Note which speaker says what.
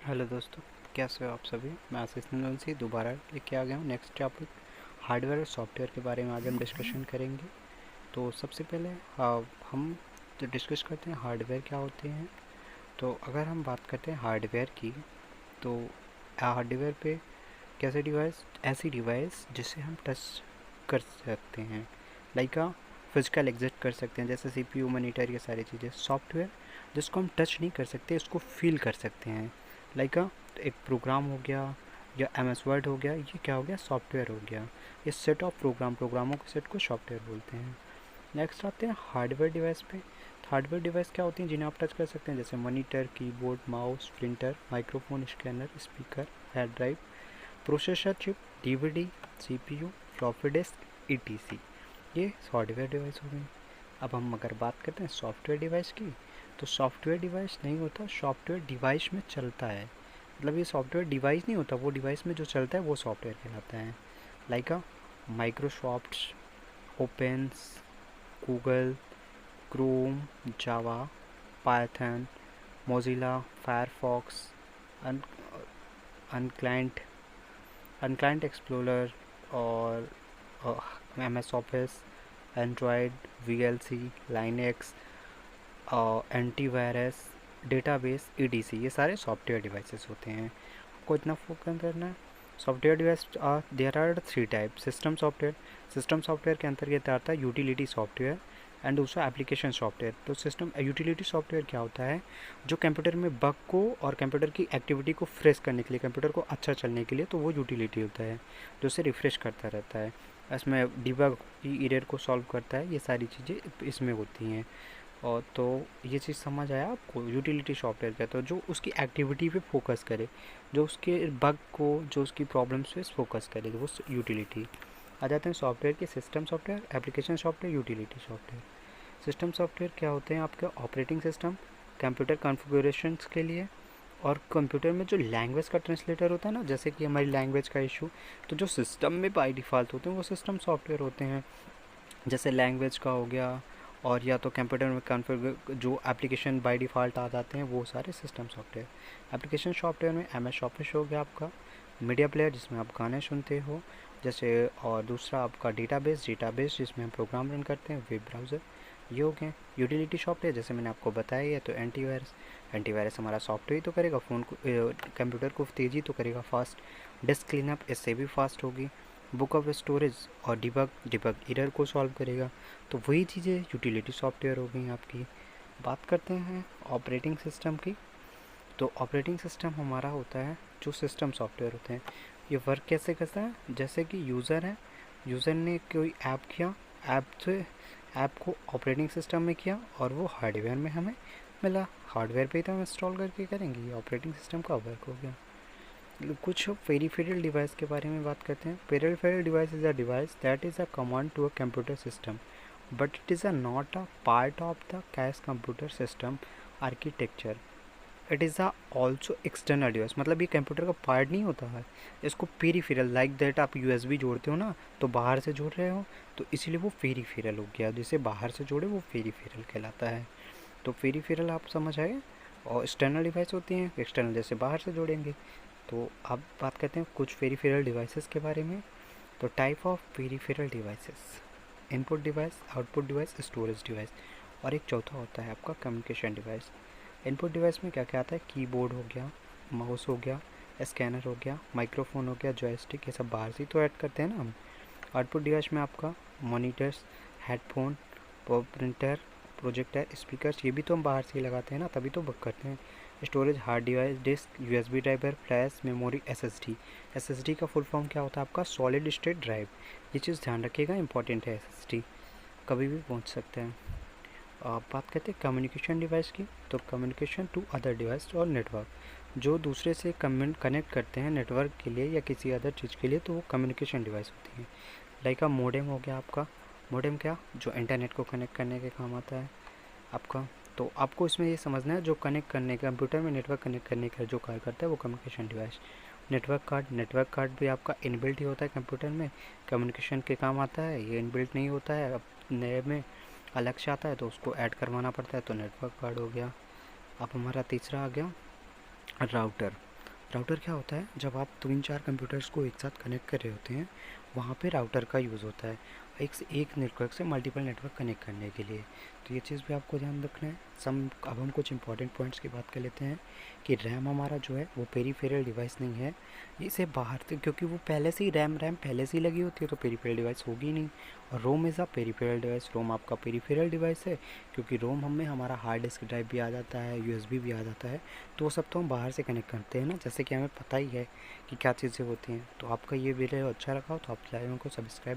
Speaker 1: Hello दोस्तों, कैसे हो आप सभी। मैं आशीष नंदन से दोबारा लेके आ गया हूँ नेक्स्ट टॉपिक हार्डवेयर और सॉफ्टवेयर के बारे में आज हम डिस्कशन करेंगे। तो सबसे पहले हम तो डिस्कस करते हैं हार्डवेयर क्या होते हैं। तो अगर हम बात करते हैं हार्डवेयर की, तो हार्डवेयर पे कैसे डिवाइस, ऐसी डिवाइस जिसे हम टच कर सकते हैं, लाइक फिजिकल एग्जिट कर सकते हैं, जैसे सीपीयू, मॉनिटर, ये सारी चीज़ें। सॉफ्टवेयर जिसको हम टच नहीं कर सकते, उसको फील कर सकते हैं, लाइक एक प्रोग्राम हो गया या एम एस वर्ड हो गया, ये क्या हो गया, सॉफ्टवेयर हो गया। ये सेट ऑफ प्रोग्रामों के सेट को सॉफ्टवेयर बोलते हैं। नेक्स्ट आते हैं हार्डवेयर डिवाइस पे। हार्डवेयर डिवाइस क्या होती हैं जिन्हें आप टच कर सकते हैं, जैसे monitor, keyboard, mouse, printer, microphone, scanner, speaker, hard drive, processor chip, DVD, CPU, floppy disk, etc. ये हार्डवेयर डिवाइस हो गई। अब हम अगर बात करते हैं सॉफ्टवेयर डिवाइस की, तो सॉफ्टवेयर डिवाइस नहीं होता, सॉफ्टवेयर डिवाइस में चलता है। मतलब ये सॉफ्टवेयर डिवाइस नहीं होता, वो डिवाइस में जो चलता है वो सॉफ्टवेयर कहलाता है। लाइक माइक्रोसॉफ्ट, ओपेंस, Google, Chrome, Java, Python, Mozilla, Firefox, अनक्लाइंट अनक्लाइंट एक्सप्लोरर, और M S office, Android, V L C, Linux, antivirus, database, etc, ये सारे सॉफ्टवेयर डिवाइसेस होते हैं। आपको इतना फोकस करना है। Software device there are 3 type. System software के अंतर्गत आता है यूटिलिटी सॉफ्टवेयर एंड दूसरा एप्लीकेशन सॉफ्टवेयर। तो सिस्टम यूटिलिटी सॉफ्टवेयर क्या होता है, जो कंप्यूटर में बग को और कंप्यूटर की एक्टिविटी को फ्रेश करने के लिए, कंप्यूटर को अच्छा चलने के लिए, तो वो यूटिलिटी होता है जो उसे रिफ्रेश करता रहता है। इसमें डिबग की एरर को सॉल्व करता है, ये सारी चीज़ें इसमें होती हैं। और तो ये चीज़ समझ आया आपको, यूटिलिटी सॉफ्टवेयर कहते हैं जो उसकी एक्टिविटी पे फोकस करे, जो उसके बग को, जो उसकी प्रॉब्लम्स पे फोकस करे, तो वो यूटिलिटी। आ जाते हैं सॉफ्टवेयर के, system software, application software, utility software. System software क्या होते हैं, आपके ऑपरेटिंग सिस्टम, कंप्यूटर कॉन्फ़िगरेशंस के लिए, और कंप्यूटर में जो लैंग्वेज का ट्रांसलेटर होता है ना, जैसे कि हमारी लैंग्वेज का इशू, तो जो सिस्टम में बाय डिफ़ॉल्ट होते हैं वो सिस्टम सॉफ्टवेयर होते हैं। जैसे लैंग्वेज का हो गया, और या तो कंप्यूटर में कॉन्फ़िगर जो एप्लीकेशन बाय डिफ़ॉल्ट आ जाते हैं, वो सारे सिस्टम सॉफ्टवेयर। एप्लीकेशन सॉफ्टवेयर में एम एस ऑफिस हो गया आपका, मीडिया प्लेयर जिसमें आप गाने सुनते हो, जैसे, और दूसरा आपका डेटाबेस जिसमें हम प्रोग्राम रन करते हैं, वेब ब्राउज़र, ये हो गए। यूटिलिटी सॉफ्टवेयर जैसे मैंने आपको बताया है, तो एंटीवायरस हमारा सॉफ्टवेयर ही तो करेगा, फ़ोन को, कंप्यूटर को तेज़ी तो करेगा, फास्ट। डिस्क क्लीनअप इससे भी फास्ट होगी। बुक ऑफ स्टोरेज और डिबग एरर को सॉल्व करेगा। तो वही चीज़ें यूटिलिटी सॉफ्टवेयर हो गई आपकी। बात करते हैं ऑपरेटिंग सिस्टम की। तो ऑपरेटिंग सिस्टम हमारा होता है जो सिस्टम सॉफ्टवेयर होते हैं। ये वर्क कैसे करता है, जैसे कि यूज़र है, यूज़र ने कोई ऐप किया, ऐप को ऑपरेटिंग सिस्टम में किया, और वो हार्डवेयर में हमें मिला। हार्डवेयर पे ही तो हम इंस्टॉल करके करेंगे, ये ऑपरेटिंग सिस्टम का वर्क हो गया। कुछ पेरिफेरल डिवाइस के बारे में बात करते हैं। Peripheral device is a device that is a command to a computer system, but it is a not a part of the cache computer system architecture. It is a also external device, मतलब ये computer का part नहीं होता है। इसको peripheral, like that आप USB जोड़ते हो ना, तो बाहर से जोड़ रहे हो, तो इसीलिए वो पेरिफेरल हो गया। जिसे बाहर से जोड़े वो पेरिफेरल कहलाता है। तो पेरिफेरल आप समझ आए। और एक्सटर्नल डिवाइस होती हैं, एक्सटर्नल जैसे बाहर से जोड़ेंगे। तो अब बात करते हैं कुछ पेरिफेरल डिवाइसेस के बारे में। तो type of peripheral devices, input device, output device, storage device, और एक चौथा होता है आपका कम्युनिकेशन डिवाइस। इनपुट डिवाइस में क्या क्या आता है, कीबोर्ड हो गया, माउस हो गया, स्कैनर हो गया, माइक्रोफोन हो गया, जॉयस्टिक, ये सब बाहर से तो ऐड करते हैं ना हम। आउटपुट डिवाइस में आपका monitors, headphone, printer, projector, speakers, ये भी तो हम बाहर से ही लगाते हैं ना, तभी तो बुक करते हैं। Storage, hard device, disk, USB driver, flash memory, SSD. SSD का फुल फॉर्म क्या होता है आपका, सॉलिड स्टेट ड्राइव। ये चीज़ ध्यान रखिएगा, इंपॉर्टेंट है। एसएसडी कभी भी पहुंच सकते हैं। बात करते हैं कम्युनिकेशन डिवाइस की। तो कम्युनिकेशन टू अदर डिवाइस और नेटवर्क, जो दूसरे से कनेक्ट करते हैं नेटवर्क के लिए या किसी अदर चीज़ के लिए, तो वो कम्युनिकेशन डिवाइस होती है। लाइक मोडेम हो गया आपका। मोडेम क्या, जो इंटरनेट को कनेक्ट करने के काम आता है आपका। तो आपको इसमें ये समझना है, जो कनेक्ट करने, कंप्यूटर में नेटवर्क कनेक्ट करने का जो कार्य करता है वो कम्युनिकेशन डिवाइस। नेटवर्क कार्ड भी आपका इनबिल्ट ही होता है कंप्यूटर में, कम्युनिकेशन के काम आता है। ये इनबिल्ट नहीं होता है, अब नए में अलग से आता है तो उसको ऐड करवाना पड़ता है, तो नेटवर्क कार्ड हो गया। अब हमारा तीसरा आ गया राउटर। राउटर क्या होता है, जब आप 3-4 कंप्यूटर्स को एक साथ कनेक्ट कर रहे होते हैं, वहाँ पे राउटर का यूज़ होता है एक से एक नेटवर्क से मल्टीपल नेटवर्क कनेक्ट करने के लिए। तो ये चीज़ भी आपको ध्यान रखना है। अब हम कुछ इंपॉर्टेंट पॉइंट्स की बात कर लेते हैं कि रैम हमारा जो है वो पेरीफेरल डिवाइस नहीं है, इसे बाहर से, क्योंकि वो पहले से ही रैम रैम पहले से ही लगी होती है तो पेरीफेरल डिवाइस होगी नहीं। और ROM is a peripheral device, रोम आपका पेरीफेरल डिवाइस है, क्योंकि रोम में हमारा हार्ड डिस्क ड्राइव भी आ जाता है, यूएसबी भी आ जाता है, तो वो सब तो हम बाहर से कनेक्ट करते हैं ना, जैसे कि हमें पता ही है कि क्या चीज़ें होती हैं। तो आपका ये वीडियो अच्छा लगा हो तो आप चैनल को सब्सक्राइब